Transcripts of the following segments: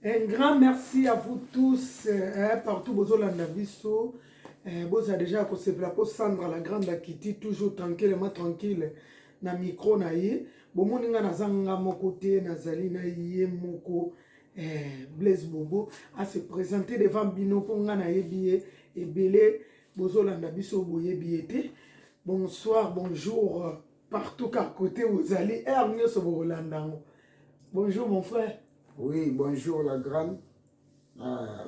Un grand merci à vous tous, partout Bozolanda Bisso. Vous avez déjà se plapo Sandra la grande Kitty, toujours tranquillement tranquille na micro na ye. Bomoninga na zanga moko te nazali na ye moko Blaise Bobo à se présenter devant bino ponga na ye biye et belé Bozolanda Bisso boye biete. Bonsoir, bonjour partout à côté vous allez. Bonjour mon frère. Oui, bonjour la grande.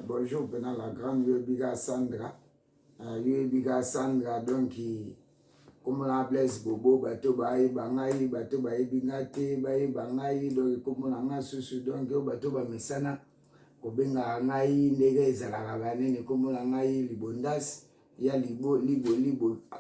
Bonjour pendant la grande Yobiga Sandra. Yobiga Sandra, donc, comme on a Blaise Bobo, bato bae bangai, bato bae bingate, bae bangai, donc, comme on a susu, donc, bato ba mesana, kobenga ngai, nega ezalaka banene, comme on a ngai, libondas, ya libo,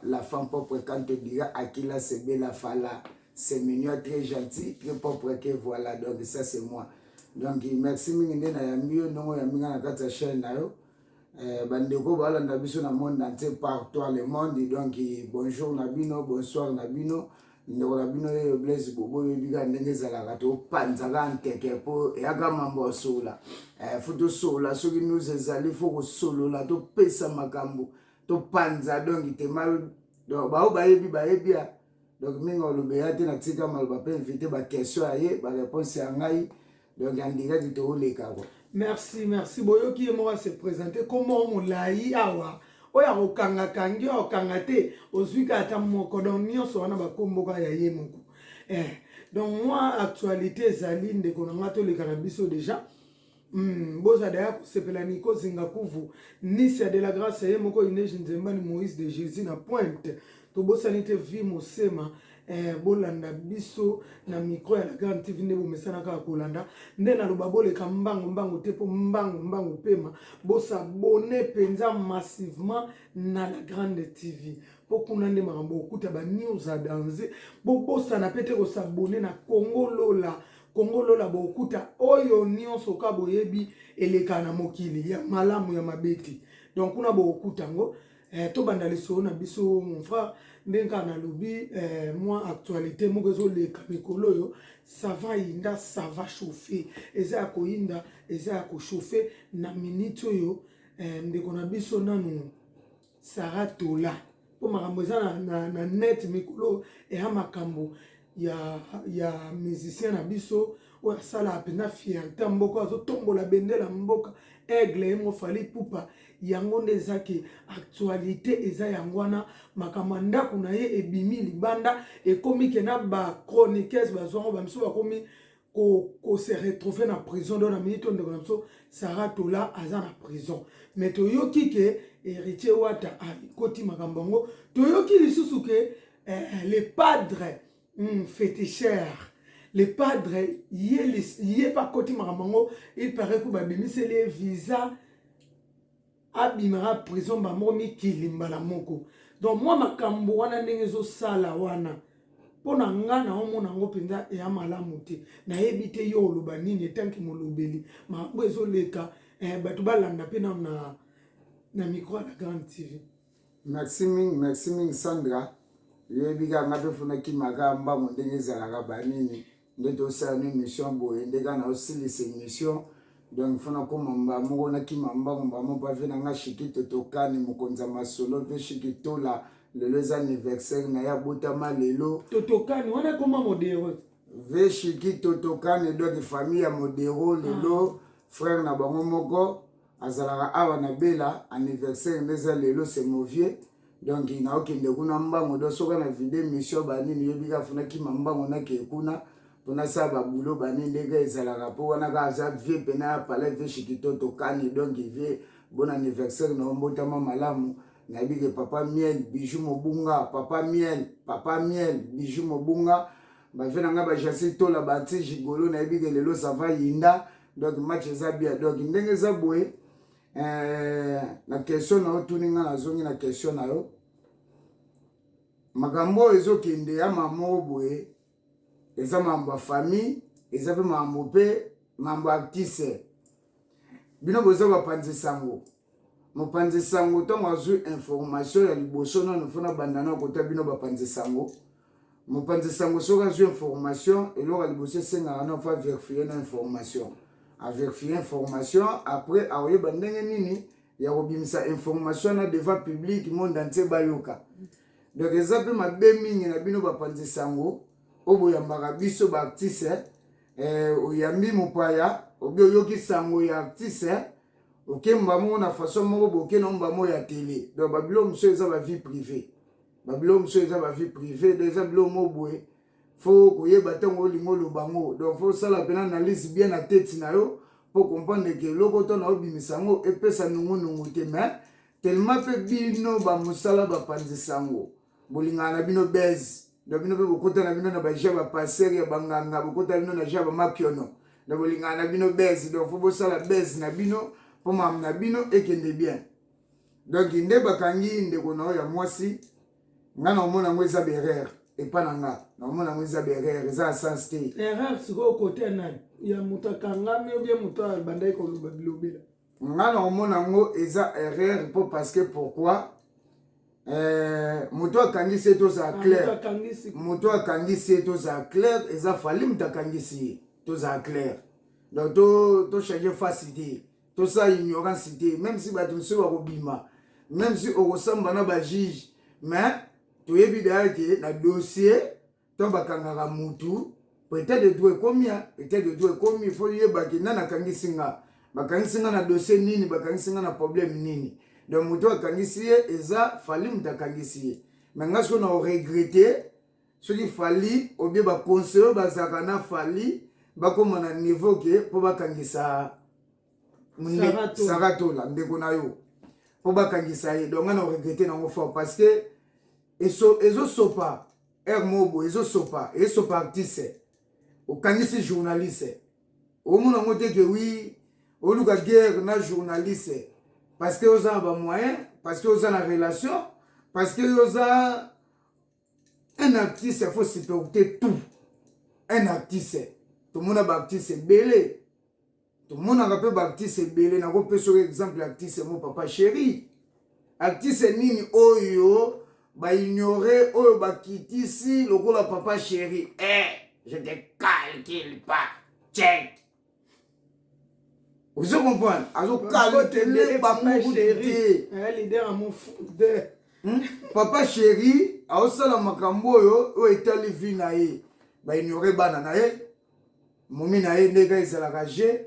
la femme propre quand te dira Akila Sebe la fala, c'est mignon, très gentil, très propre que voilà, donc ça c'est moi. Donc merci mingi na ya mieux non ya minga na kata chaîne na yo bandeko bala na biso na monde entier partout le monde donc bonjour Nabino bonsoir Nabino ndeko Nabino yo Blaise Bobo yo biga ndenge zala kato panzaka nteke po yaka mambo sola futo sola soki nous ezali faut solo la to pesa makambo to panza donc te mal donc ba bayebi bayebia donc minga olobeya te na tika maloba pe invité ba question aye ba réponse ya ngai. Donc, merci, merci. Boyoki et moi se présenter. Comment on l'a eu awa? Oya okanga kangi okangate ozuika atamoko donc nyonso wana bakomboka ya ye moko. Donc moi actualité zaline de konanga to le cannabis déjà. Boza daya sepela niko zingakuvu Nicia de la grâce ye moko ineje nzembani Moïse de Jésus na pointe. To bosanite vie mosema bolanda biso na micro ya la grande TV nde bomesana kaka kolanda nde na loba boleka mbango te po mbango pema bosabone penza massivement na la grande TV po kuna nde makambo okuta ba news a danger bosana pete kosabone na Congo Lola bokuta oyo nyonso ka boyebi eleka na mokili ya malamu ya mabeti donc kuna bokuta ngo to banda leso na biso mon frère ndenga na lobi moi actualité mokezo le kamikolo yo ça va inda ça va chauffer eza ko inda eza ko chauffer na minute yo ndeko na biso nanu Saratola po makambo eza na net mikolo e ha makambo ya musicien na biso o sala apena fierté mboko azo tombola bendela mboka aigle mo fali pupa yango ndezaki actualité eza yangwana makamanda kuna ye ebimi libanda ekomi ke na ba chroniqueurs bazongo ba miso bakomi ko se retrouver na prison dans la minute de comme ça Saratola aza na prison mais toyoki ke héritier wata a koti makambongo toyoki lisusu ke les padres féticheurs les padres yé pas koti maramango il paraît que babimise les visa abimara prison ba momi kilimba la moko donc moi makambo wana ndenge zo sala wana pona nga na omona ngo penza ya malamu te na yebi te yo oloba nini tanki molobeli makambo ezoleka batu balanda pe na micro la grande TV. Merci ming Sandra yebiga ngabe funa kimaka mbango ndenge zalaka banini ndeto sa ni mission boye ndega na osilisa émission donc funa komamba moko na kimamba mbango pa vena nga shikito tokani mukonza masolo ve shikito la le anniversaire na ya botama lelo totokani wana koma modero ve shikito tokani donc famille ya modero lelo frère na bango moko azalaka awa na bela anniversaire ndeza lelo c'est movier donc il n'a aucun de kuna mbango do soka na vidéo mission banini yebika funa kimambango na ke kuna pona sa ba boulot banini ndega ezalaka po wana ka za vie pena pala ve shikito tokani donc il vie bon anniversaire na mbotama malamu na bige papa miel bijou mobunga papa miel bijou mobunga ba vena nga ba jasi tola ba ti jigolo na bige lelo ça va yinda donc match za bien donc ndenge za boye na question na otuninga na zongi na question na yo makambo ezokende ya mamo boye eza mambo ya famille eza pe mambo pe mambo artiste bino boza bapanzi sango mopanzi sango ntango azwi information ya liboso nano fona bandana kota bino bapanzi sango mopanzi sango soki azwi information eloko ya liboso esengaka na fa vérifier na information à vérifier information après aoyeba ndenge nini ya kobimisa information na devant public monde entier bayoka. Donc eza pe mabe mingi na bino bapanzi sango oboyambaka biso ba artiste oyambi mopaya obi oyoki sango ya artiste okemba mo na façon moko boke na mbamo ya télé. Donc babilo mso eza ba vie privée. Babilo mso eza ba vie privée déjà bilo mobwe faut koyeba tango olingo lobango. Donc faut sala pena analyse bien na tête na yo pour comprendre que loko to na obimisango epesa nungu te mais tellement pe bino ba musala ba panzi sango bolinga na bino bez do bino pe bokota na bino na ba jaba passer ya banganga bokota bino na jaba mapiono do bolinga na bino bez donc faut bosala bez na bino pour mam na bino ekende bien. Donc inde bakangi ndeko na ya mwasi ngana omona ngweza berere epa nanga na omona ngweza berere za sens te erreur siko côté nani ya mutakangami ou bien muto bandai ko lobela ngana omona ngo eza erreur pour parce que pourquoi moto akangisi to za clair moto akangisi to za clair eza fali mutakangisi to za clair donc to changer facilité to ça ignorance même si batu so bakobima même si okosamba na ba juge mais toyebi d'ailleurs na dossier to bakangaka mutu peut-être de tout combien peut-être de tout combien il faut yeba ki nana kangisinga bakangisinga na dossier nini bakangisinga na problème nini. Donc mutu akangisi eza fali mutakangisi mais nga so na regretter ce qui fali ou bien ba conseiller bazaka na fali bakoma na niveau ke po bakangisa Saratola ndeko na yo po bakangisa ye. Donc nga na regretter nango fort parce que ezo sopa mobo ezo sopa artiste okangisi journaliste omona ngote ke oui oluka guerre na journaliste parce que oza ba moyen parce que oza na relation parce que oza un artiste il faut supporter tout un artiste tout le monde a artiste belé tout le monde a peu artiste belé na ko peso exemple artiste mon papa chéri artiste nini oyo ba ignorer oyo ba kitisi lokola papa chéri je te calcule pas check. Vous comprenez? Alors calculer pas mon chéri leader à mon de papa chéri a osala makambo yo o etali vi na ye ba ignorer bana na ye momi na ye ndeka ezalaka je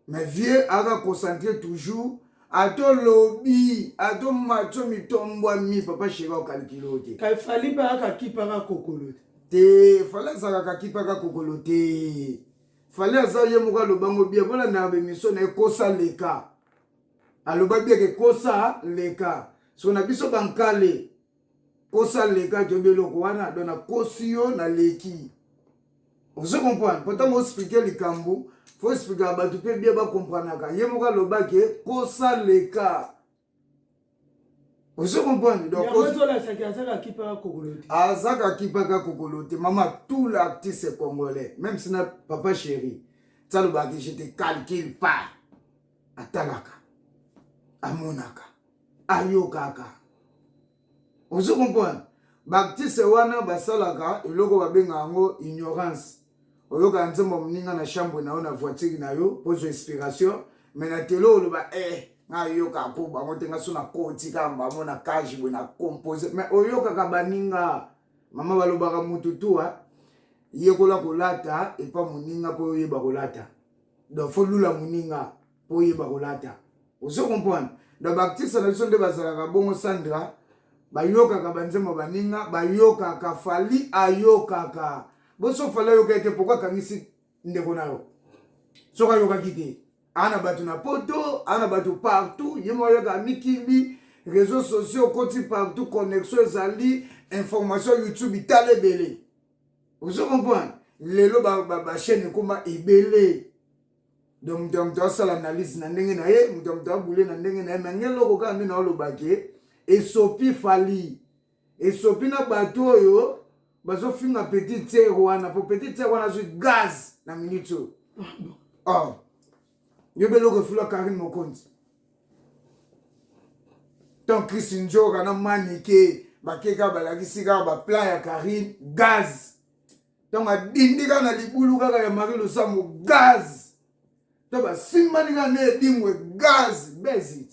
mais vieux aga concentrer toujours ato lobi ato macho mitombwa mi papa chéri o calculer te ka fali ba ka kipaka kokolo te fala zaka kipaka kokolo te fallait azaye muka lobango bien voilà na bemission na kosa leka aloba bien que kosa leka so na biso bankale kosa leka jobelo ko wana dona kosio na leki vous comprenez pourtant moi expliquer likambu faut expliquer ba tu peux bien ba comprendre ka ye muka loba que kosa leka. Vous comprenez? Donc, Azaka Kipaka Kokolote, maman, tout l'artiste congolais, même si n'a papa chéri, ça le bagage, je te calcule pas. Atalaka, Amonaka, Ayokaka. Vous comprenez? L'artiste wana basalaka, eloko babenga ngo ignorance. Oyoka nzembo mninga na chambre na ona voiture na yo, pose inspiration, mais na telo lo ba na yoka ko ba ngotenga sona koti kamba mona kaji bwe na composer mais oyoka ka baninga mama balobaka mututua yekola kolata et pas muninga po yeba kolata donc faut lula muninga po yeba kolata vous comprenez donc artiste na biso nde bazalaka bongo Sandra bayoka ka banzema baninga bayoka ka fali ayoka ka boso fala yoka ete pourquoi kangisi ndeko nayo soka yoka kite ana batu na poto, ana batu partout, yemo yoga mikili, réseaux sociaux, côté partout, connexion, zali, information YouTube, itale belé. Vous comprenez? Lelo ba chaîne kuma ebele. Donc mto ça l'analyse na ndenge na ye, mto boule na ndenge na ye, mengelo ko kandi na olobake, esopi fali. Esopi na bato oyo, bazo finga petit terre wana, pour petit terre wana zo gaz na minute. Oh. Yobelo ko fula Karine Mokonzi. Tant Christine Njoka na manike bakeka balakisika ba plan ya Karine gaz. Donc adindika na libulu kaka ya Marie Losambo gaz. toba simbaninga ne dingwe gaz bezit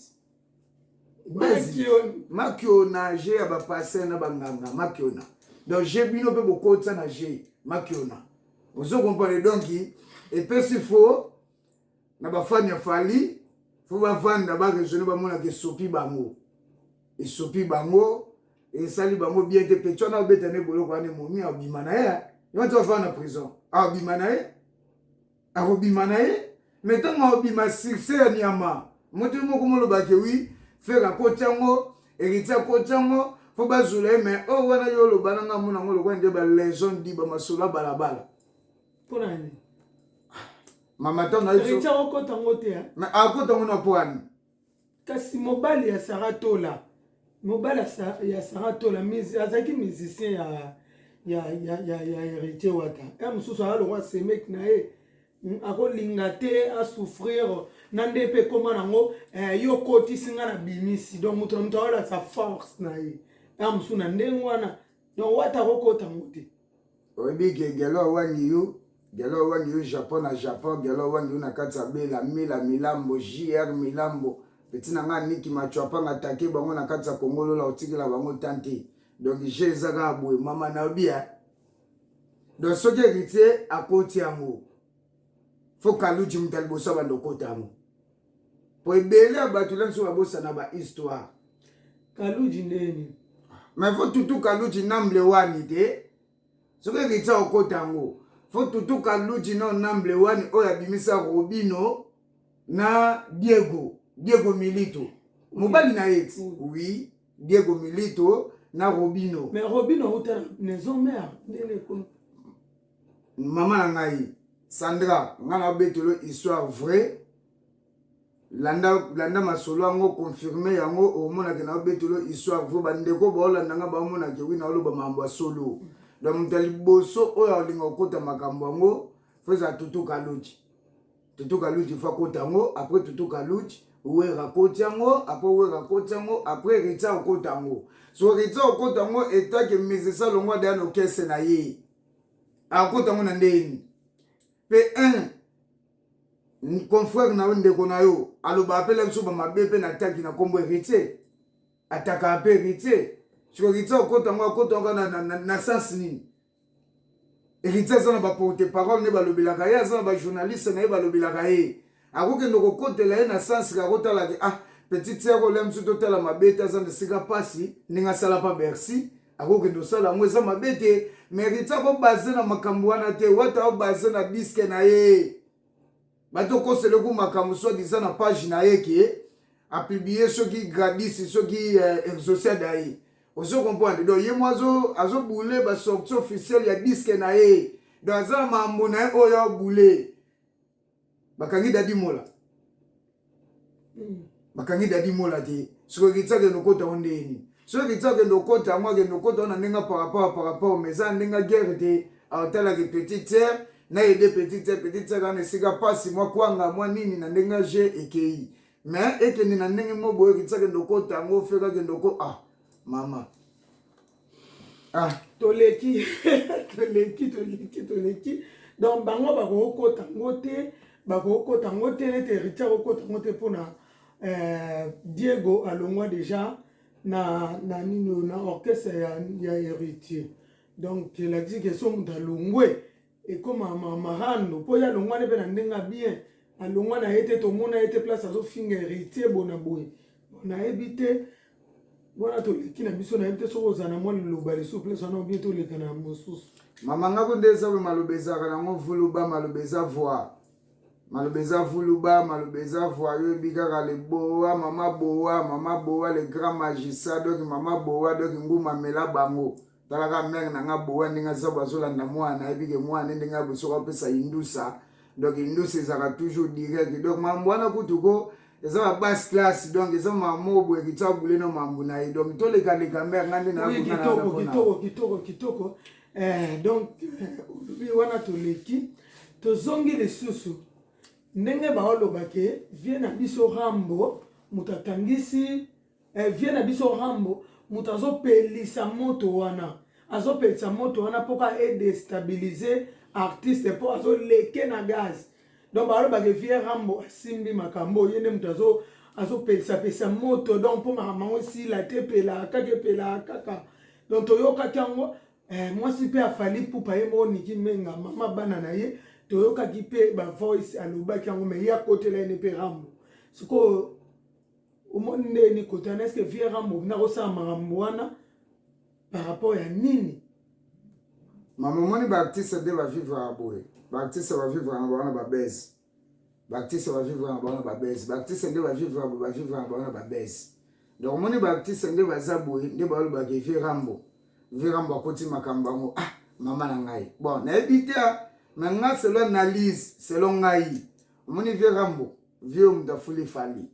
makiona je ya bapase na banganga makiona donc je bino pe bokotsa na je makiona ozo comprendre donc epesi fo na bafani ya fali fo bavanda baresone bamona ke sopi bango esopi bango esali bango bien te petio na obeta ne boloko ane momi abima na ye yonto bafana na prison abima na ye akobima na ye mais ntango abima succès ya nyama moto moko molobake wi fera kotiango héritier kotiango fo bazula ye mais oyo wana yo oloba nanga mona ngo lokwa nde balegion di bamasolo balabala mpona nini mama ntango héritier okotango te mais akotango na po wani kasi mobali ya saratola mobali ya saratola azalaki musicien ya héritier wata ya mosusu alongwa semeki na ye akolinga te asouffrir na nde mpe koma nango yo kotisi nga na bimisi donc moto na moto aolakisa force na ye ya mosusu na ndenge wana donc wata akokotango te oyebi ke gelo awangi yo japon na japon gelo awangi yo na kati ya mila milambo jr milambo peti na nga niki machwapanga atake bango na kati ya kongolola otikela bango tante donc je ezaka aboye mama na obia donc soki héritier akoti yango fo kaluji mutu aliboso bando kota yango po ebele ya bato lenso babosana bahistoire kaluji ndeni mais fo tutu kaluji namble wani te soki héritier okota yango fo tutu kaluji na namble wani oyo abimisa Robino na Diego Milito mobali na ye oui Diego Milito na Robino mais Robino utara maison mère ndele ko mama na ngai Sandra ngana betelo histoire vraie landa masolo yango confirmer yango omona ke na betelo histoire vraie bandeko baolanda nga baomona ke wi na oloba mambo ya solo donc mutali boso oyo alinga okota makambo yango feza tutu kaluji fa kota yango après tutu kaluji wera koti yango après héritier okota yango so héritier okota yango etake misisa longwa daya no kese na ye akota yango na ndeni pe un confrère na ndeko na yo aloba apela biso bamabe mpe na taki na kombo héritier ataka ape héritier so héritier okota yango akota yango na sens nini héritier aza na baporte parole nde balobelaka ye aza na bajournaliste na ye balobelaka ye akokende kokotela ye na sens kakotalaki petit tiako ole mosusu totala mabe te aza na esika mpasi ndenge asala mpa bercy akokende osala yango eza mabe te mais héritier akobaze na makambo wana te wata akobaze na diske na ye bato koseleku makambo soi-disant na page na ye ke apiblie soki gradis soki exociade ya ye ozo comprendre donc ye mo azobule basortie officielle ya diske na ye donc aza na mambo na ye oyo abule bakangi dadi mola te soki héritier akende okota ngo ndeni soki héritier akende okota yango akende okota ngo na ndenge par rapport mais eza ndenge guerre te aotalaki petite terre na aide petite terre kana esika mpasi mwa kwanga mwa nini na ndenge je ekei mais ekende na ndenge mo boye héritier akende okota yango feka akende oko mama toleki donc bango bakokota ngo te nete héritier akokota ngo te mpona Diego alongwa déjà na nino na orchestre ya héritier donc elakisi ke so moto alongwe ekoma marando mpo ye alongwane mpe na ndenge bien alongwa na ye te tomona ye te place azofinga héritier bona boye nayebi te wana toleki na biso nayebi te soki ozala na mwa liloba lisusu place wana obien toleka na mosusu mama ngako nde eza we maloba ezalaka nango vuluba maloba eza voi maloba eza vuluba maloba eza voi yoyebi kaka leboa mama boa le grand magistrat donc mama boa donc nguma amela bango talaka mere na nga boa ndenge aza bazolanda mwana ayebi ke mwana ndenge abosoko apesa indusa donc indusa ezalaka toujours direct donc mambo wana kutuko eza babasse classe donc eza mamo boye héritier abule na mambo na ye donc tolekaleka mere nga nde kitoko donc olobi wana toleki tozongi lisusu ndenge baolobake vie na biso rambo moto atangisi vie na biso rambo moto azopelisa moto wana mpoka edestabilize artiste mpo azoleke na gaz donc balo bagevie rambo asimbi makambo yene mtu azopesa moto donc mpo makambo esila te epela kaka donc toyokaki yango mwasi mpe afali pupa ye moko niki menga mama bana na ye toyokaki mpe bavoice alobaki yango me ye akotela ene mpe rambo sikoyo omoni ndeni kotana eske vie rambo nakosala makambo wana par rapport ya nini mama omoni baartiste nde bavivre ya boye baartiste bavivre na bawana babese baartiste bavivre na bawana babese baartiste nde bavivre na bawana babese donc omoni baartiste nde baza boye nde balobaka vie rambo akoti makambo yango mama na ngai bon nayebi te me nga selon analyse selon ngai omoni vie rambo vie omutu afuli fali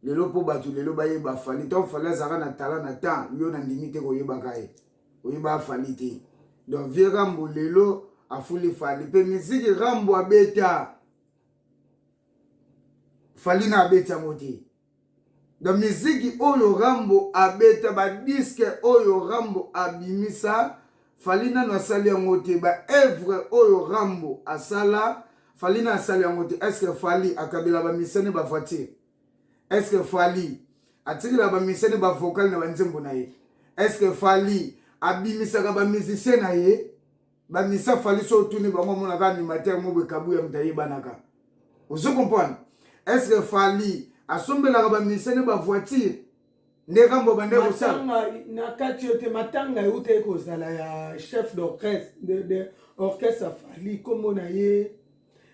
lelo mpo bato lelo bayeba fali to fali azalaka na tala na temps yo na ndimi te koyebaka ye oyeba afali te donc vie rambo lelo afuli fali mpe miziki rambo abeta fali na abeta yango te donc miziki oyo rambo abeta badiske oyo rambo abimisa fali nano asali yango te baevre oyo rambo asala fali na asali yango te estce fali akabela bamisane bavoiture estce fali atikela bamisane bavocal na banzembo na ye estce fali abimisaka bamusicien na ye bamisa fali so otuni bango monaka animateur mo bekabu ya mutu ayebanaka ozo comprendre estce fali asombelaka bamisane bavoiture nde kambo bande kosala na kati yo te matanga euta ekozala ya chef d'orchestre de orchestre fali kombo na ye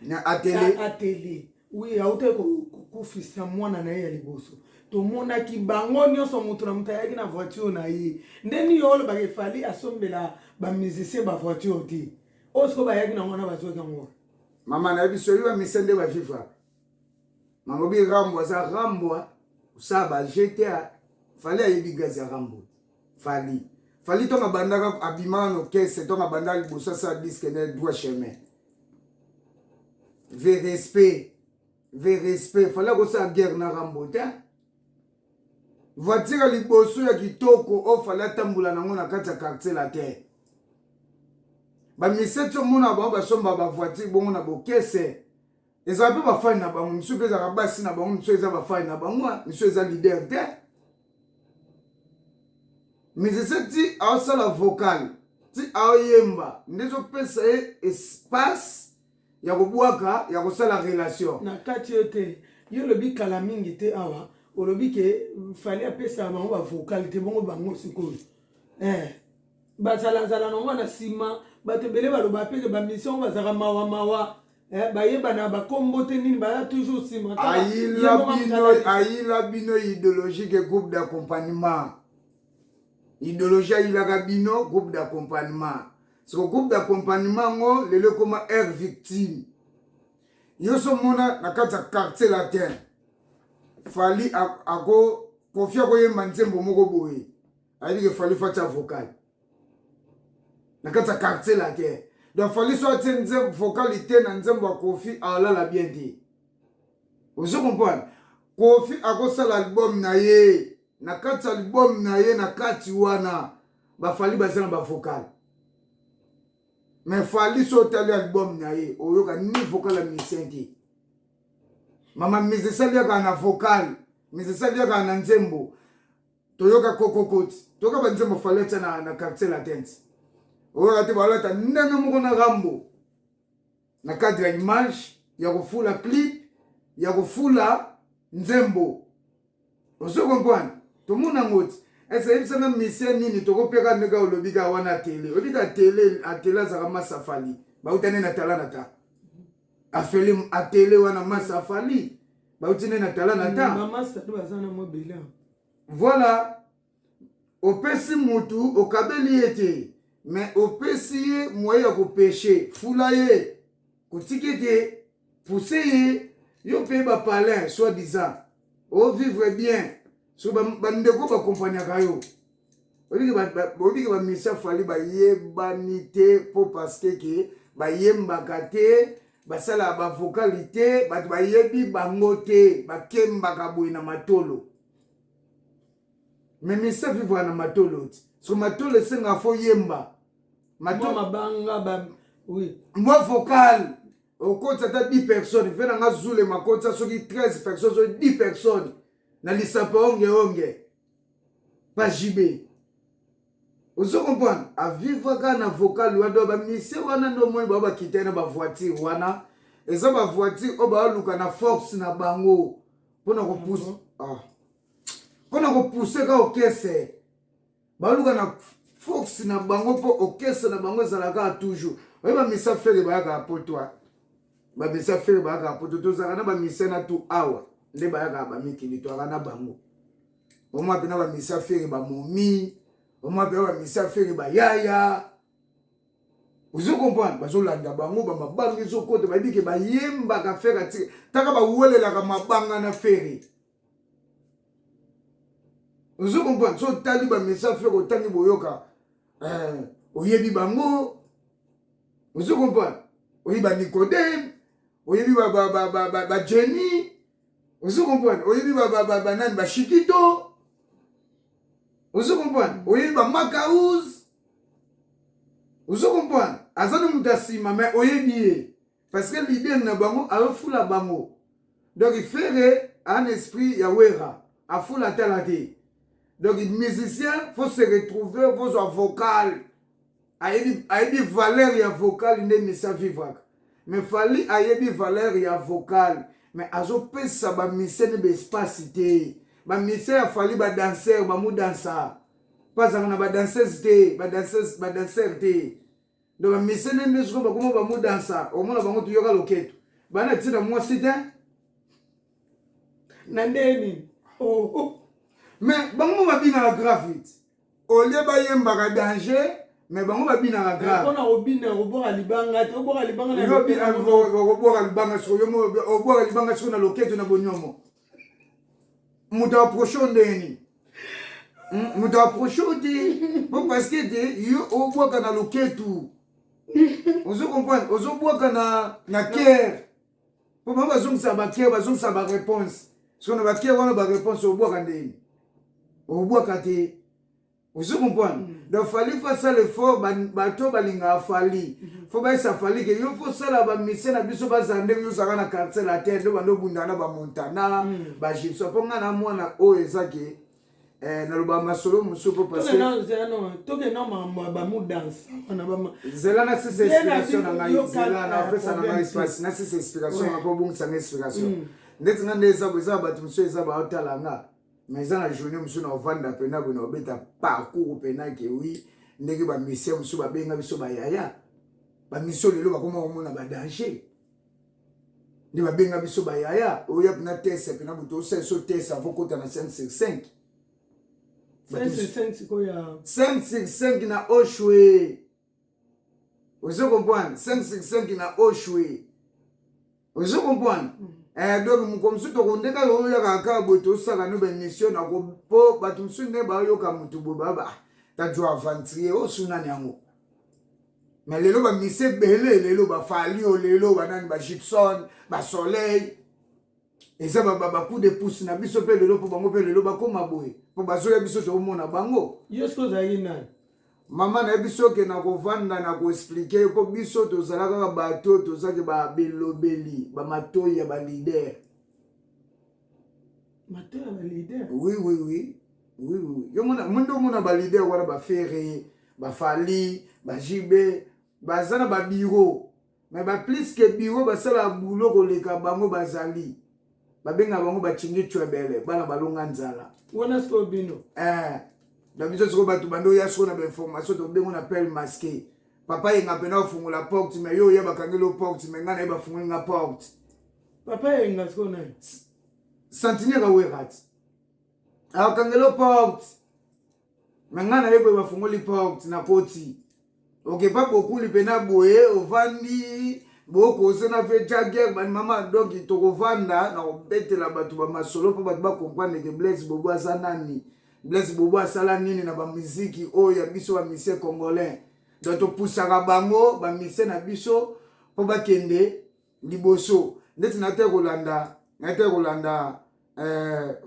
na atelier oui auta kokufisa mwana na ye ya liboso tomonaki bango nyonso moto na moto ayaki na voiture na ye ndeni yo olobaka efali asombela bamusicien bavoiture te oyo siko bayaki nango wana bazwaki yango mama nayebi so yo bamisien nde bavivra mama obi rambo aza rambo osala bagta fali ayebi gazi ya rambo fali tonga bandaka abimaka no kese tonga bandaka liboso asala diske ne droit chemin ve respect fali akosala guerre na rambo te voiture liboso ya kitoko o fali atambola nango na kati ya quartier la terre bamisie ti omona bango basomba bavoiture bongo na bokese ezala mpe bafani na bango misu mpe ezalaka basi na bango misu eza bafani na bango misu eza lider te musicien ti aosala vocal ti aoyemba nde ezopesa ye espace ya kobwaka ya kosala relation na kati yo te yo olobi kala mingi te awa olobi ke fali apesaka bango bavocal te bongo bango sikoyo bazalazala nango na nsima bato ebele baloba peke bamission bazalaka mawa bayebana bakombo te nini baza toujours nsima ayila bino idéologique groupe d'accompagnement idéologie ayilaka bino groupe d'accompagnement siko groupe d'accompagnement ngo lelo koma air victime yoso mona na kati ya quartier latin fali ako kofia koyemba nzembo moko boye ayebike fali fatia vocal na kati ya quartier latin donc fali so atie nzembo vocalité na nzembo ya kofi aolala bien te ozo comprendre kofi akosala album na ye na kati ya album na ye na kati wana bafali baza na bavocal mais fali so otali album na ye oyoka ni vocal ya musicien te mama musicien aliaka na vocal musicien aliaka na nzembo toyoka kokokoti toyoka banzembo fali atia na quartier latente oyoka te balata ndenge moko na rambo na cadre ya image ya kofula clip ya kofula nzembo ozo comprendre tomona ngoti ese ebisanga musicien nini tokopeka ndeka olobika wana tele obika tele azaka masafali bautane na tala na ta afeli atele wana masafali bautine na tala na ta mama satu bazana mobile voilà opesi mutu okabeli ete mais opesi ye moyen ya kopeshe fula ye kotiki te pousse ye yo mpe bapalin soit disant o vivre bien so bandeko bakompanyaka yo obiki bamisia fali bayebani te mpo parceke ke bayembaka te basala bavocalité bato bayebi bango te bakembaka boye na matolo me misia vivre na matolo ti so matolo esenga fo yemba mabanga oui mwa vocal okota ta 10 personnes fe nanga zule makota soki 13 personnes so 10 personnes na lisapa onge pas JB ozo comprendre a vivre ka na vocal wado ba mise wana ndo moi ba kite na ba voiture wana eza ba voiture o ba luka na force na bango pona ko pousse pona ko pousser ka okese ba luka na force na bango po okese na bango zalaka toujours oye ba misa fere ba ka potwa ba misa fere ba ka potwa to zaka na ba misa na tu awa nde ba ka ba mikili to na bango o mwa pena ba misa fere ba momi o mwa pena ba misa fere ba yaya vous comprenez bazo landa bango ba mabangi zo kote ba bike ba yemba ka fere ti taka ba wolela ka mabanga na fere vous comprenez so tali ba misa fere o tangi boyoka oyebi bango vous comprenez oyebi ba Nicodème oyebi ba Jenny vous comprenez oyebi ba nani ba Shikito vous comprenez oyebi ba Makaouz vous comprenez azana mutasima mais oyebi parce que l'idée na bango a fula bango donc il fait un esprit ya wera a fula talate donc les musiciens faut se retrouver faut avoir vocal ayebi valeur ya vocal ne misa vivre mais fali ayebi valeur ya vocal mais azo pesa ba misene be espace te ba misene fali ba danseur ba mu dansa pas na ba danseuse te ba danseur te donc ba misene ne zo ba kuma ba mu dansa o mona bango tu yoka loketo bana tina moi site na ndeni mais bango ba bina grave au lieu ba yemba ka danger mais bango ba bina ka grave on a obina oboka libanga te oboka libanga na yo bina oboka libanga so yo mo oboka libanga so na loketo na bonyomo muta approcher ndeni muta approcher te bon parce que te yo oboka na loketo ozo comprendre ozo boka na cœur pour ba zongsa ba cœur ba zongsa ba réponse so na ba cœur wana ba réponse oboka ndeni oboka te vous comprenez donc fallait faire ça l'effort bato balinga fali faut ba ça fallait que yo faut ça la ba mission na biso ba zande yo saka na quartier la terre do bando bundana ba montana ba gypso ponga na mwana o ezaki na loba masolo musupo parce que non to que non ba mu danse on a ba zela na c'est inspiration na ngai zela na pesa na ngai espace na c'est inspiration na po bunga sa inspiration ndeti na ndeza boza batu muso eza ba otala nga mais ça la journée musu na ovanda pena bona obeta parcours pena ke oui ndeki ba mission musu ba benga biso ba yaya ba mission lelo ba koma omona ba danger ndi ba benga biso ba yaya oya pena tese pena buto so tese avant kota na 565 565 na Oshwe vous comprenez 565 na Oshwe vous comprenez donc mukomsu to kondeka yo ya kaka boto saka no ben mission na ko po batumsu ne ba yo ka mutubo baba ta jo aventure o suna nyango mais lelo ba mise bele lelo ba fali o lelo ba nani ba Gibson ba Soleil eza ba coup de pouce na biso pe lelo po bango pe lelo ba koma boye po ba zo ya biso to mona bango yo sko za yina mama na biso ke na kovanda na ko expliquer ko biso to zalaka bato to zaki ba belobeli ba matoyi ya ba leader oui yo mona ba leader wala ba Ferré ba Fali ba JB ba zana ba bureau mais ba plus que bureau ba sala boulot ko leka bango bazali ba benga bango ba chingi chwebele bana balonga nzala wana sko bino d'habitude ce que batu bando ya so na ba information to bengo na pelle masqué papa yenga pena fungula porte mais yo ya bakangelo porte mais ngana ba funga porte papa yenga sko na santinera werat akangelo porte mais ngana yebo ba fungoli porte na poti ok pas beaucoup li pena boye ovandi boko sona fe jaguer ban mama donc to kovanda na obetela batu ba masolo po batu ba comprendre que Blaise Bobo asanani Blaise Bobo asala nini na ba muziki oyo ya biso ba mise congolais donc to pusaka bango ba mise na biso po ba kende liboso ndeti na te kolanda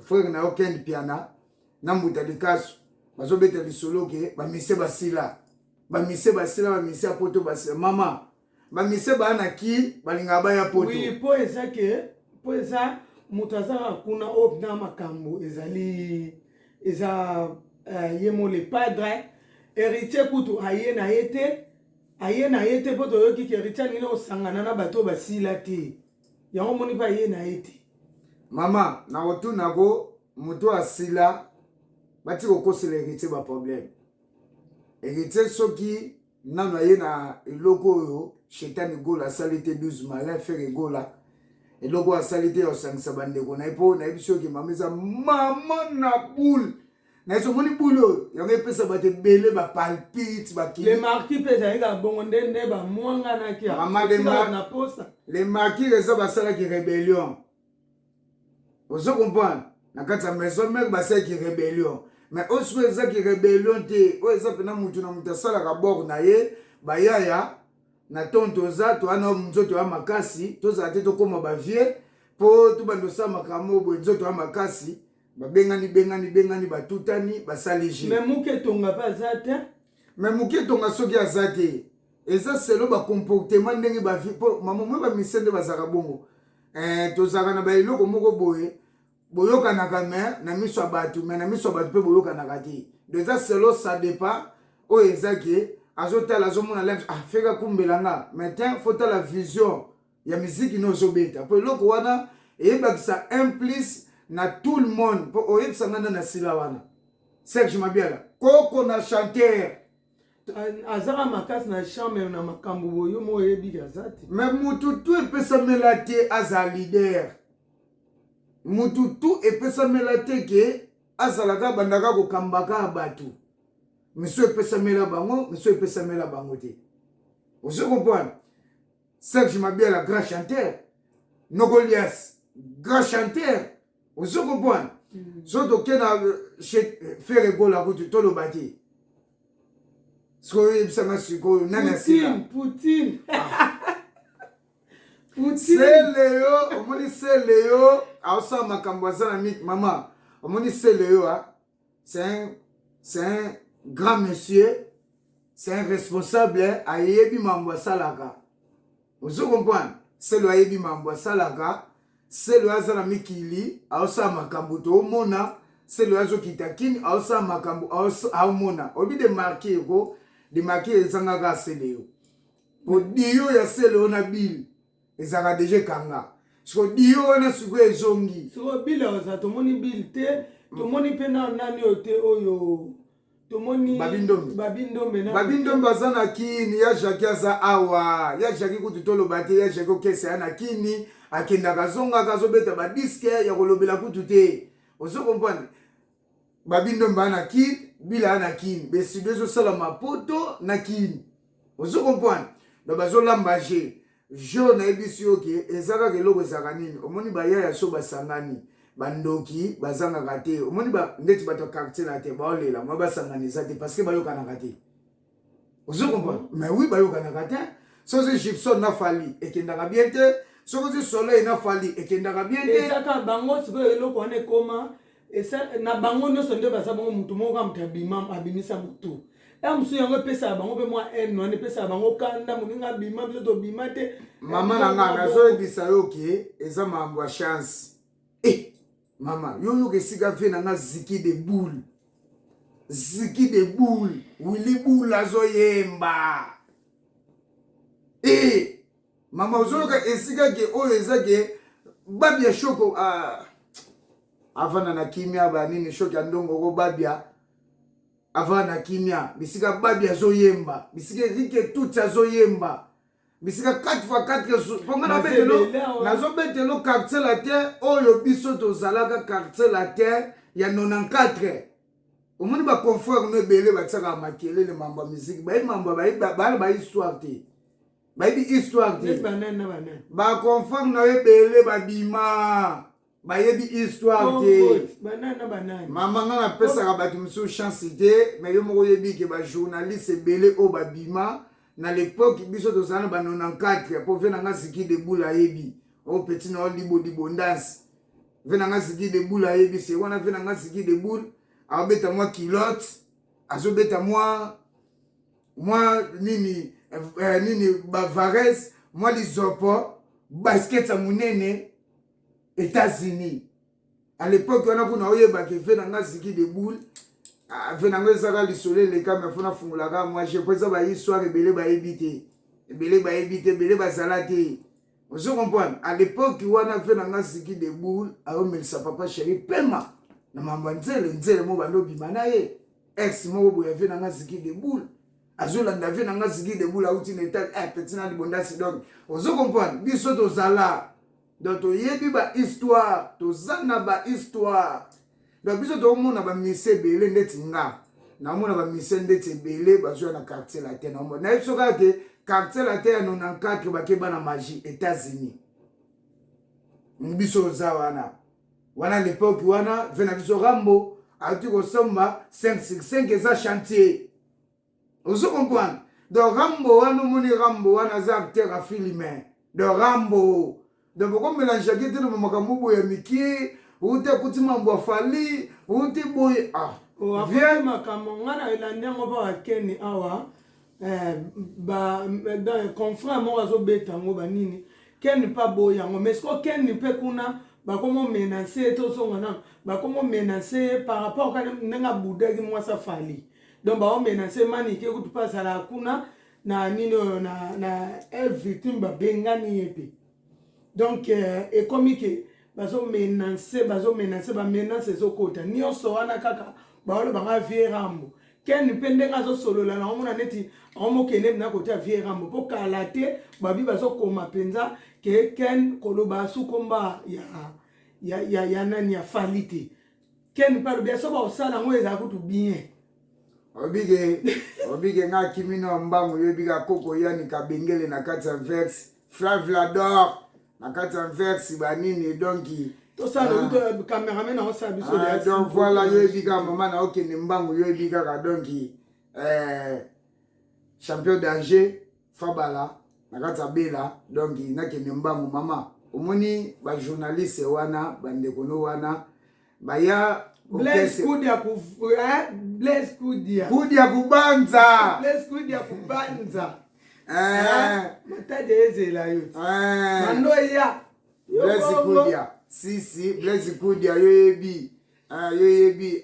frère na okend piana na mbuta dikaso bazo betela lisolo ke ba mise basila ba mise apoto basila mama bamise bana ki balinga baya poto. Oui, po eza moto azaka kuna oyo na makambo ezali eza yemo le padre héritier kutu aye na ye te po toyoki ke héritier alingi osangana na bato oyo basila te yango moni mpe aye na ye te. Mama na kotunako moto asila bati kokosela héritier baproblème. Héritier soki nano aye na eloko oyo shetani gola asali te 12 malin faire egola eloko asali te osangisa bandeko na ye mpo nayebi soki mama eza mama na boule na yeso moni boule oyo yango epesa bato ebele bapalpite le marquis mpe ezalaki kaka bongo nde bamwanganaki na posa. le marquis eza basalaki rébellion ozo comprendre na kati ya maison mare basalaki rébellion mais oyo soki ezaki rébellion te oyo eza mpena mutu na mutu asalaka bord na ye bayaya na ton toza towana nzoto ya makasi tozala te tokóma bavie mpo tobanda osala makambo boye nzoto ya makasi bengani batutani basali je mais moke tonga mpe aza te mais moke tonga soki aza te eza selo bacomportement ndenge bavie mpo mama mwe bamise nde bazalaka bongo tozalaka na baeloko moko boye boyokanaka me na miso ya bato me na miso ya bato mpe boyokanaka te do eza selo ça dépend oyo ezaki azotala azomona live afeka kumbelanga maintenant faut la vision ya musique no zobeta po eloko wana eyebakisa implice na tout le monde po oyebisa ngana na sila wana Serge Mabiala koko na chanteur azaka makasi na chambre na makambo boyo mo oyebi aza te mais mutu tu epesamela te aza leader mutu tu epesamela te ke azalaka bandaka kokambaka bato monsieur epesamela bango te ozo comprendre Serge Mabiala grand chanteur Nogolias grand chanteur ozo comprendre so tokena faire egola kutu toloba te soki oyebisanga sikoyo nani asila Poutine seleyo omoni seleyo aosala makambo aza na mik mama omoni seleyo c'est un grand monsieur, c'est un responsable ayebi mambo asalaka. Ozo comprendre? C'est le ayebi mambo asalaka, c'est le azala mikili, aosa makambo to mona, c'est le azo kitakini, aosa makambo aomona. Obi de marquer ko, de marquer ezanga seleo. Po diyo ya seleo na bil, ezanga deje kanga. Siko diyo wana suko ezongi. Siko bil oza tomoni bil te, tomoni pena nani ote oyo. Babindombe aza na kini ya Jacques aza awa ya Jacques kutu toloba te ya Jacques okesa ya na kini akendaka zonga kazobeta badiske ya kolobela kutu te ozo comprendre Babindombe ana kini bila ana kini besido ezosala mapoto na kini ozo comprendre do bazolamba je na ebisi oke ezaka keloko ezaka nini omoni bayaya so basangani bandoki bazanga te omoni ba ndeti bato quartier la te baolela mo basangana te parce que bayokanaka te ozo comprendre mais oui bayokanaka te soki Gibson na fali ekendaka bien te soki Soleil na fali ekendaka bien te ezaka bango sikoyo eloko wana ekoma na bango nyonso nde baza bango mutu moko ka mutu abimisa mutu musu yango epesaka bango mpe mwa ene wana epesaka bango kanda moninga abima biso tobima te mama na nga nazoyebisa yo ke eza mambo ya chance mama yoyo kesika ve na nga ziki de boule Willy Boule azoyemba mama ozoyoka esika ke oyo eza ke babia shoko avana na kimia banini shoki ya ndongo ko babia avana na kimia bisika babia azoyemba bisika rike tuti azoyemba bisika 4x4 ponga na betelo nazobetelo quartier la terre oyo biso tozalaka quartier la terre ya 94 omoni ba confrère no ebele batsaka makelele mambo ya musique bayi mambo ba histoire te bayi histoire te ba confrère no ebele babima bayebi histoire te mama nga napesaka bato mosusu chance te mais yo moko oyebi ke bajournaliste ebele oyo babima na l'époque biso tozala ba 94 po vena nga Ziki de Boule ayebi o petit na libo ndansi vena nga Ziki de Boule ayebi se wana vena nga Ziki de Boule abeta moi kilote azobeta moi nini nini Bavares moi lizopo basket à munene États-Unis à l'époque on a kuna oyeba ke fait na ziki de boule fait na ngeza li soleil les caméras fona fungulaka moi je pense ba histoire ebele ba ebité ebele ba salate vous comprenez à l'époque on a fait na ziki de boule a omelisa papa chéri pema na mambo nzele mo bando bimana ye ex mo boya fait na ziki de boule azolanda ve nanga ziki de boula outi neta petit na libonda si donc ozo comprendre biso to zala donc to yebi ba histoire to zana ba histoire donc biso to mona ba mise belé ndeti nga na mona ba mise ndeti belé bazwa na quartier latin na mo na biso ka te quartier latin no na 4 ba ke bana magie États-Unis biso wana l'époque wana ve na biso Rambo ati ko somba 565 eza chantier. Vous comprenez? Donc Rambo, Rambo, acteur à film. De Rambo. Donc pourquoi mélanger qui était le makambo ya miki, ou te kutima mbo fali, ou te boy ah. Viens makambo ngana elande ngo ba keni awa dans confrère mo azo beta ngo ba nini. Ken pas boya ngo mais ko ken ni pe kuna ba comment menacer to so ngana ba comment menacer par rapport à nga boudagi mo sa fali. Donc ba menacer mani ke kutu pasa la kuna na nino na victime ba bengani yepe. Donc et comme que bazo menacer ba menacer zo kota ni oso wana kaka ba lo ba vie Rambo ken pendenga zo solo la na omona neti omo kene na kota vie Rambo po kala te ba bi bazo koma penza ke ken koloba su komba ya nani ya falite ken pa bien so ba osala ngo eza kutu bien Obige nga kimino mbangu yobiga koko yani kabengele na kati ya verse Flavlador na kati ya verse banini donc to ça le cameraman na osa biso donc voilà yobiga mama na okene mbangu yobiga ka donc champion d'Angers Fabala na kati ya Bela donc na kene mbangu mama omoni ba journaliste wana bandekono wana baya Blaise Kudia Blaise Kudia kubanza Blaise Kudia kubanza mataje ezela yo mando ya Blaise Kudia si Blaise Kudia yoyebi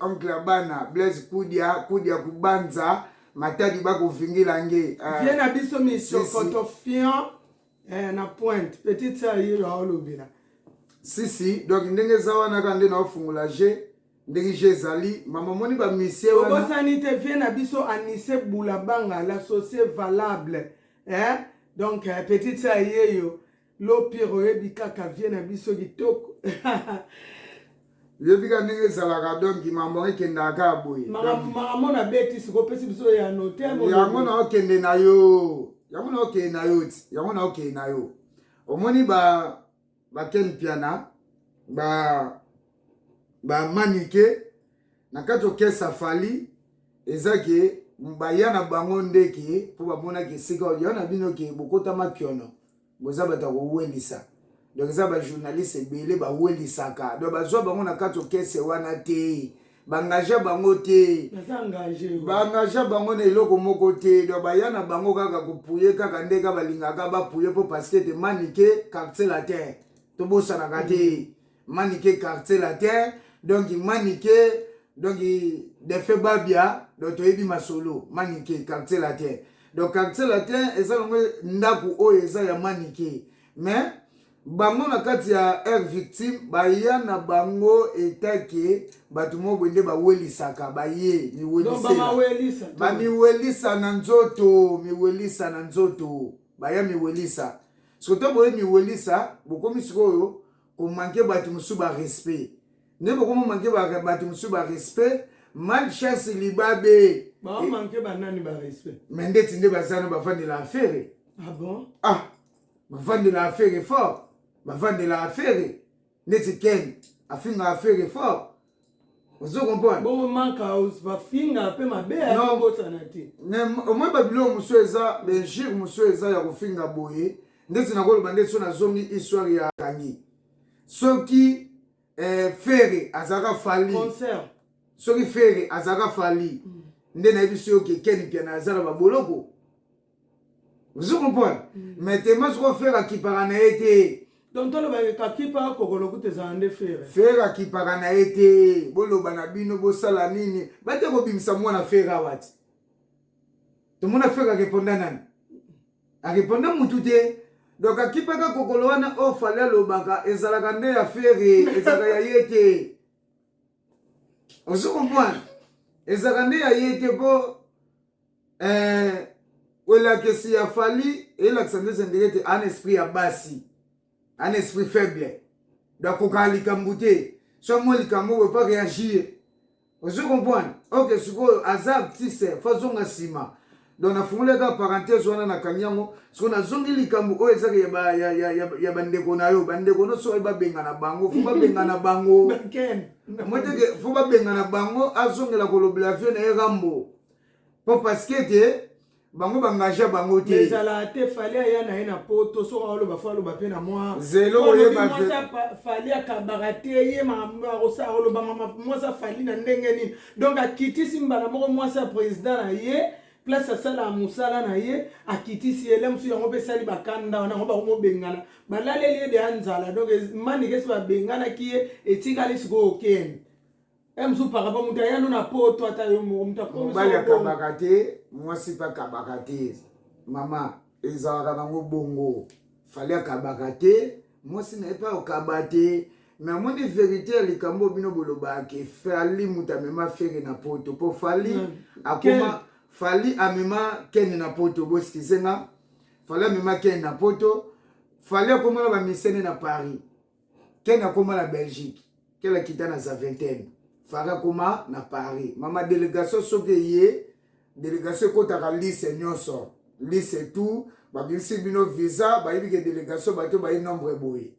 oncle bana Blaise Kudia kubanza matadi ba kuvingila nge vient na biso mi sokotofiant na pointe petite sœur yo olobela si donc ndenge zawana kande na ofungula je ndenge jezali mama moni ba misie wana bosani te vient na biso Anissé Boulabanga l'associé valable donc petite sœur yeyo lo piro ebika ka vient na biso kitoko yebika ndenge zalaka donc mama ekenda ka boye mama mona beti siko pesi biso ya noter yango na okende na yo omoni ba ken piana ba manike na kato kesa fali ezake mbaya na bango ndeke po bamona ke sika yo na bino ke bokota makiono boza bata ko welisa donc za ba journaliste belé ba welisaka donc bazwa bango na kato kesa wana te bangaja bango te bangaja bango na eloko moko te donc baya na bango kaka kupuye kaka ndeka balingaka bapuye po parce que te manike quartier la terre to bosana kate manike quartier la terre donc manike donc de fait babia donc toyebi masolo manike quartier la terre donc quartier la terre eza longo ndaku oyo eza ya manike mais bango na kati ya victime baya na bango etake batu mo bwende ba welisaka baye miwelisa na nzoto baya miwelisa soto boye miwelisa bokomi sikoyo ko manquer batu musu ba respect ne bokomo manquer batu musu ba respect malchance libabe ba manquer banani ba respect mendeti nde bazana bafandi la affaire bon bafandi la affaire fort bafandi la affaire neti ken afinga affaire fort ozo comprendre bon manka os bafinga pe mabe ya ngotana ti ne omwe babilo musu eza Belgique musu eza ya kofinga boye ndeti na kolo bande so na zongi histoire ya kangi soki fere azaka fali concert soki fere azaka fali nde na biso ke ken piana azala baboloko Vous comprenez? Mais tellement ce qu'on fait à qui par été. Donc toi le kakipa kokolo kuteza ande faire. Faire à qui par été. Bolo banabino bo sala nini. Bate ko bimisa mwana faire wati. To mwana faire répondre nani? A répondre mutute. Donc à qui par kokolo wana o fallait lo baka ezalaka nde ya faire ezalaka ya yete. Vous comprenez? Ezalaka nde ya yete po la kesi ya fali et l'accent c'est un esprit à basi, un esprit faible. Donc kokali kambute, soit moi likambo veut pas réagir. Vous comprenez? OK, suko azab tisse façon ngasima. Donc na fungula ka parenthèse wana na kanyango, suko na zongi likambo o ezaka ya bandeko na yo, bandeko no so eba benga na bango, fuba benga na bango. Moteke fuba benga na bango azongela kolobela vie na erambo. Parce que bango bangaja bango te ezala te fali aya na ye na poto so aloba faloba pe na moi zelo oyeba fali akabaka te ye makosa aloba mwasa fali na ndenge nini donc akitisi mbala moko mwasa président na ye place asala mosala na ye akitisi ele mosu yango mpe esali bakanda wana yango bakomobengana balaleli ye de ya nzala donc manike esi babenganaki ye etikali sikoyo okende emsu par rapport muta yano na poto ata yo muta ko mobali akabaka te mwasi pa kabaka te mama ezalaka nango bongo fali akabaka te mwasi na ye pa okaba te mais amoni vérité ya likambo bino bolobaki fali muta amema fere na poto po fali akoma fali amema kene na poto bosikisenga fali amema kene na poto fali akoma na bamisene na Paris kene akoma na Belgique kela kita na sa vingtaine Fara kuma na Paris. Mama délégation soke ye délégation kotaka liste nyonso. Liste tout, ba bisi bino visa, ba yibi ke délégation ba to ba nombre boye.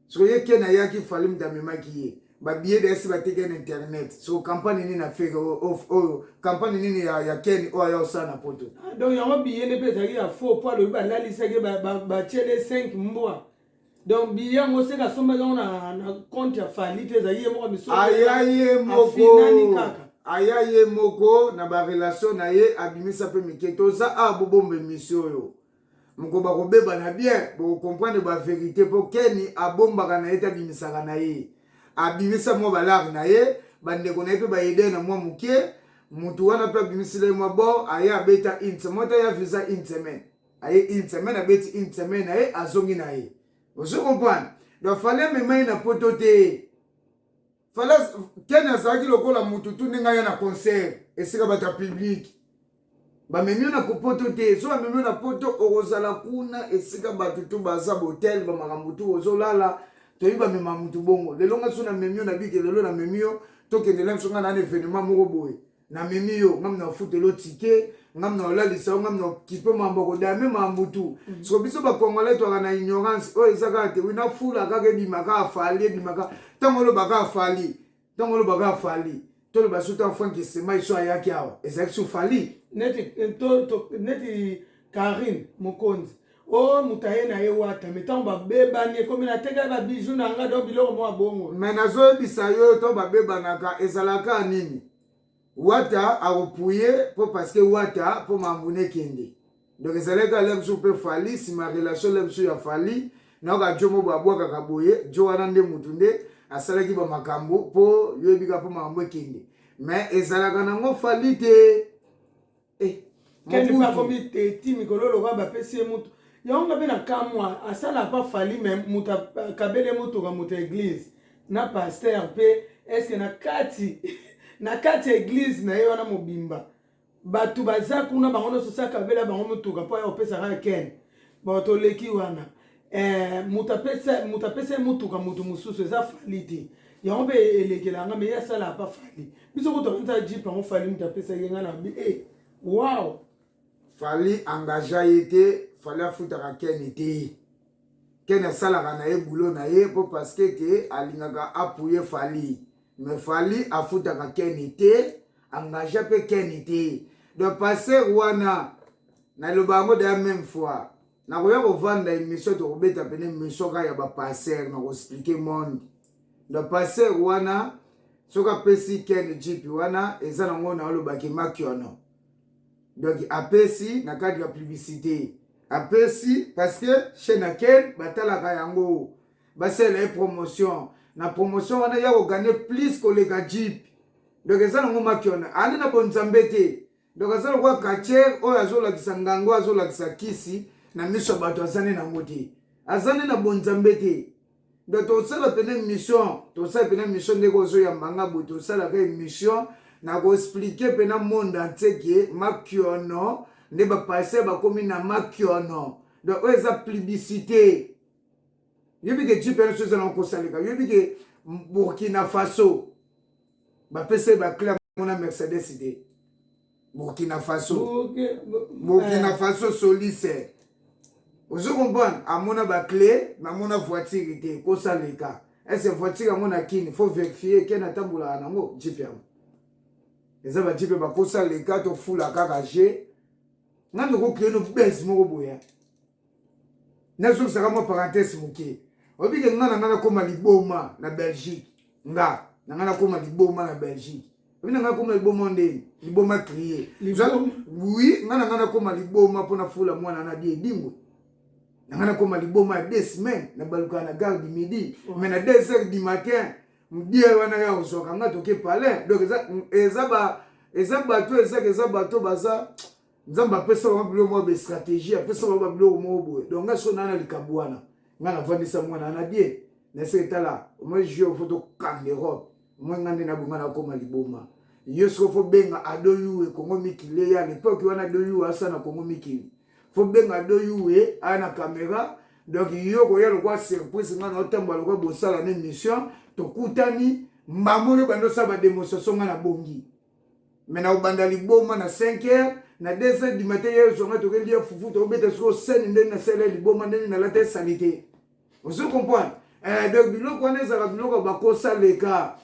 So ye kena yaki fali mtamema kiye. Ba billet de ba teke na internet. So campagne ni na fake o campagne ni ya ken o ya osana poto. Donc yango billet ne peut ya faux poids le ba la liste ke ba chele 5 mbwa. Donc bien on sait que sommes na compte ya fali te za yemo miso ayaye moko na ba relation na ye abimisa pe miketo za abobombe mission yo moko ba kobeba na bien bo comprendre ba vérité pour keni abomba na eta bimisaka na ye abimisa mo balar na ye bande ko na pe ba aider na mo mukie mutu wana pe bimisile mo bo aya beta intemota ya visa intemen aye intemen abeti intemen na ye azongi na ye. Vous comprenez? Donc fallait me mettre na poto te. Fallait kena saki lokola mututu ninga ya na concert esika bata public. Ba memio na poto te. So ba memio na poto orozala kuna esika batutu baza hotel ba makambutu ozolala to yiba mema mutu bongo. Lelo nga suna memio na bike lelo na memio to kendela msonga na événement moko boye. Na memio ngam na futelo ticket ngam na olalisa ngam na kipe mamboko da me mambutu so biso ba congolais to na ignorance o ezaka te wina fula kake di maka afali di maka tangolo baka afali to le basuta franki sema iso ayaki awa ezaki su fali neti Karine Mokonzi o mutaye na ye wata metango babeba ni komi na teka ba bijou na nga do biloko mo abongo mais nazo bisa yo to babeba naka ezalaka nini Wata a repouillé parce que Wata pour m'embouner kende. Donc c'est là que l'aime super fali si ma relation l'aime sur fali na ka jomo babwa kakaboye jo anande mutunde asala ki ba makambo po yebika pour m'embouner kende. Mais ezala kana ngo fali te kende pa komi te ti mikolo lo ba pesi mutu yonga be na kamwa asala pa fali mais muta kabele mutu ka muta église na pasteur pe est-ce que na kati na kati église na ye wana mobimba batu baza kuna bango no sosaka bela bango mutuka po ya opesa ka ken ba to leki wana mutapesa mutuka mutu mususu eza fali te yango be elekela nga me ya sala pa fali biso ko to nta jeep bango fali mutapesa yenga na bi wow fali engagea yete fali afuta ka ken te ken sala kana ye boulot na ye po parce que alingaka appuyer fali mais fali afuta ka keni te engagea pe keni te donc passer wana na lobango de la même fois na koya ko vanda émission to kobeta pene émission ka ya ba passer na ko expliquer monde donc passer wana soka pesi keni jipi wana eza nango na lobaki makiono donc apesi na cadre ya publicité apesi parce que chez nakel batalaka yango basala promotion na promotion wana ya gagner plus koleka jeep donc eza nango makiona ani na bonzambe te donc azala kwa quartier oyo azolakisa ngango azolakisa kisi na miso bato azane nango te azane na bonzambe te donc tosala pene mission ndeko ozoyambanga boye tosalaka émission na koexplike pena monde entier ke makiono nde bapase bakomi na makiono donc oyo eza publicité yobi ke jipe nyonso eza na kosaleka yobi ke Burkina Faso bapesa baclé mona Mercedes te Burkina Faso solise ozo comprendre amona baclé namona voiture te kosaleka est-ce voiture amona kini faut vérifier ke natambola nango jipe yango eza bajipe bakosaleka tofula kaka je ngando kokree no bese moko boya nazokisaka mwa parenthèse moke obike nga nanga nakoma liboma na Belgique nga nanga nakoma liboma na Belgique obi nanga nakoma liboma ndeni liboma crier oui nga nanga nakoma liboma mpona fula mwana na die dingo nanga nakoma liboma ya 2 semaines na baluka na gare du midi mais na 2h du matin mdie wana ya osoka nga toke palais donc eza bato baza nzamba apesa bango biloko moko bastratégie apesa bango biloko moko boye donc nga so nana likambo wana nga navandisa mwana na die nase etala omoi jeu fo tokanga Europe omoi nga nde nabonga nakoma liboma yo soko fo benga adoyuwe kongo mikili ya lepoke wana adoyuwe asa na kongo mikili fo benga adoyuwe aya na caméra donc yo koya lokwa surprise nga na otambola lokwa bosala na émission tokutani mbamolo bandosala bademonstration nga na bongi mais na obanda liboma na 5h na 2h du matin ye zonga tokendi ya fufu tokobeta soko scène ndeni na sala liboma ndeni na lata sanité ozo comprendre donc biloko wana ezalaka biloko bakosaleka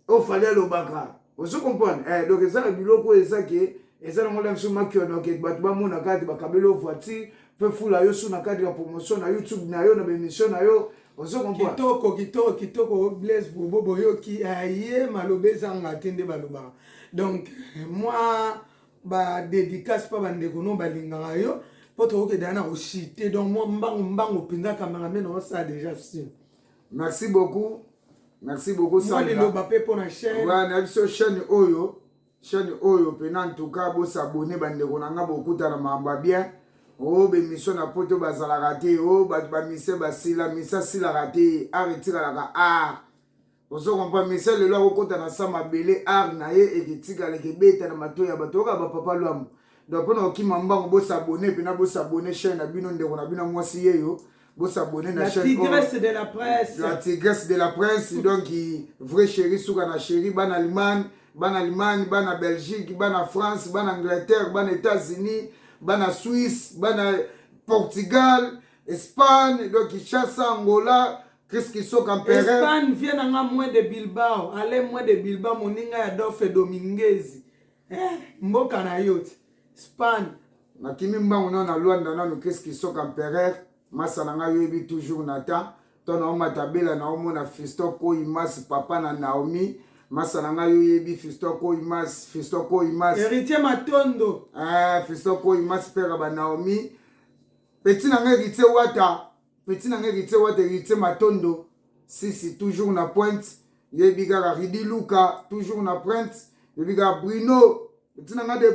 ofali alobaka ozo comprendre donc ezala biloko eza ke eza nango la biso makiono ke bato bamona kati bakabeli voiture mpe fula yo su na kati ya promotion na YouTube na yo na bémission na yo ozo comprendre kitoko Blaise Bobo boyoki aye malobe ezanga te nde balobaka donc moi dédicace pa bandeko no balingaka yo po tokokende na koshite donc moi mbango mpenza cameraman osa déjà sûr merci beaucoup moi liloba mpe mpo na chaîne na biso chaîne oyo mpena en tout cas bosabone bandeko na nga bokutana makambo ya bien o bemission na poto bazalaka te o bato bamise basila misa asilaka te art etikalaka art ozo comprendre misa lelo akokota na sa mabele art na ye eketikalaka ebeta na matoi ya bato oyoka bapapa lwamu donc mpona kokima mbango bosabone mpena bosabone chaîne na bino ndeko na bino mwasi yeyo bosabone na chaîne la tigresse de la presse donc vrai chéri suka na chéri bana Allemagne bana Belgique bana France bana Angleterre bana États-Unis bana Suisse bana Portugal Espagne donc Kinshasa Angola qu'est-ce qu'ils sont campérés Espagne vient nanga moins de Bilbao allez moins de Bilbao moninga ya Dolphe Dominguez mboka na yote Espagne nakimi mbango na Luanda nano qu'est-ce qu'ils sont campérés masananga yobi toujours nata tona omatabela na omona Fiston Koimas papa na Naomi masananga yobi Fiston Koimas héritier Matondo Fiston Koimas père ba Naomi petit nanga héritier wata héritier Matondo si toujours na pointe yebi ga Ridi Luka toujours na pointe yebi ga Bruno petit nanga de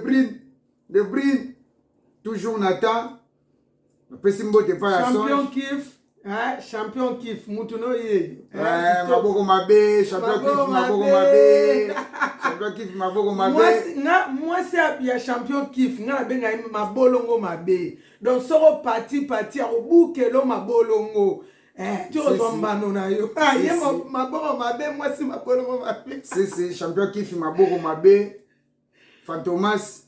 Brin toujours nata pesimbote pa ya champion kiff mutuno ye maboko mabe champion kiff maboko mabe moi c'est ya champion kiff nga benga mabolongo mabe donc soko parti akobukelo mabolongo tiozombano na yo ye maboko mabe moi c'est mabolongo mabe si champion kiff maboko mabe Fantomas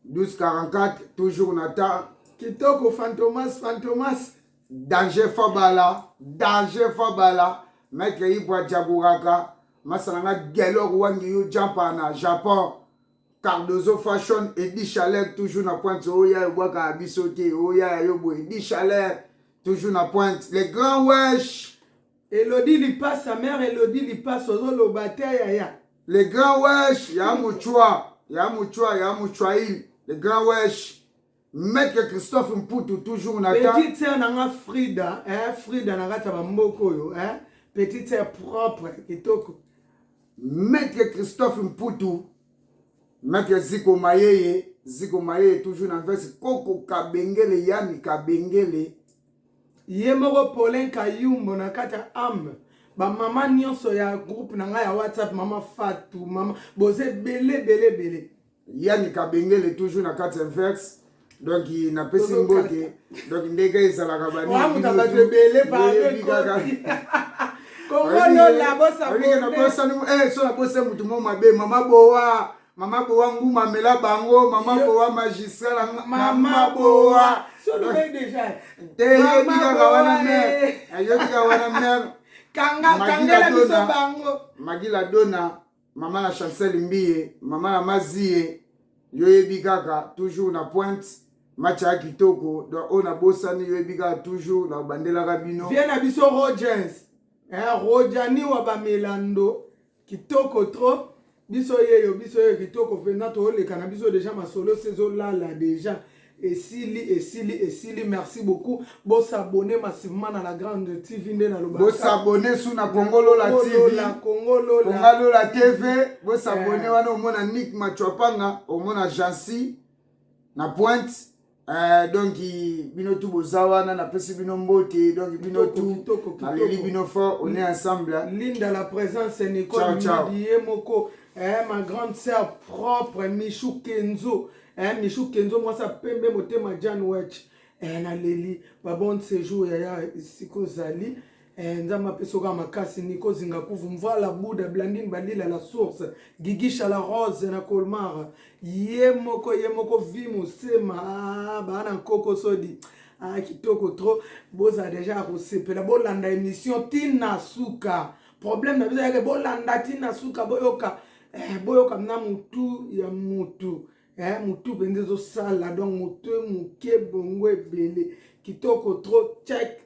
1244 toujours nata kitoko Fantomas danger fabala maître Ibwa Jaburaka masananga gelor wangi yo jampa na Japon Cardozo Fashion Edi Chaleur toujours na pointe oya bwaka abisote oya yobo Edi Chaleur toujours na pointe les grands wesh Elodie Lipa sa mère Elodie Lipa sozo lo bataille ya les grands wesh ya muchwa il le grand wesh. Maître Christophe Mputu, toujours on attend. Petite sœur nanga Frida, Frida nanga tabamboko yo, petite sœur propre, kitoko. Maître Christophe Mputu, Maître Ziko Mayeye, toujours dans verse Koko Kabengele, Yami Kabengele. Yemoko Paulin Kayumbo na kata am. Ba mama nyonso ya groupe nanga ya WhatsApp, mama Fatou, mama boze bele. Yami Kabengele, toujours dans kata verse. Donc il n'a pas si mbote. Donc ndeka ezalaka bani. Wa mutaka bele pa Kongolo la bossa bonne. So la bossa mutu mo mabe mama boa nguma mela bango mama boa magistrat mama boa. So le mec déjà. Yo bika wana mer. Yo bika wana mer. Kanga la biso bango. Magila dona mama la Chancel Mbiye, mama la Mazie. Yo bika toujours na pointe. Macha kitoko donc on a bossani yebika toujours na bandela kabino vient na biso Rogers Rojani wa ba Melando kitoko trop biso yeyo kitoko fena to le kana biso déjà ma solo saison là déjà et Sili merci beaucoup bon s'abonner massivement dans la grande TV ndé na lobaka bon s'abonner sous na Congolo la TV Congolo la TV bon s'abonner wana au mona Nick Machopanga au mona Jansi na pointe. Donc bino tout bozawana na pesi bino mbote donc bino tout aleli bino fort on est ensemble Linda la présence Nicole Moko ma grande sœur propre Michou Kenzo moi ça pembe motema Jan Wetch na leli ba bon séjour ya siko zali nzama pesoka makasi Nico Zingakuvu mvala Bouda Blandine Balila la source Gigisha la rose na Colmar yemoko vimu sema bana koko sodi kitoko trop boza déjà recépela bolanda émission Tina Suka problème na biza yake bolanda Tina Suka boyoka na mutu ya mutu mutu pendezo sala donc mutu muke bongo ebele kitoko trop check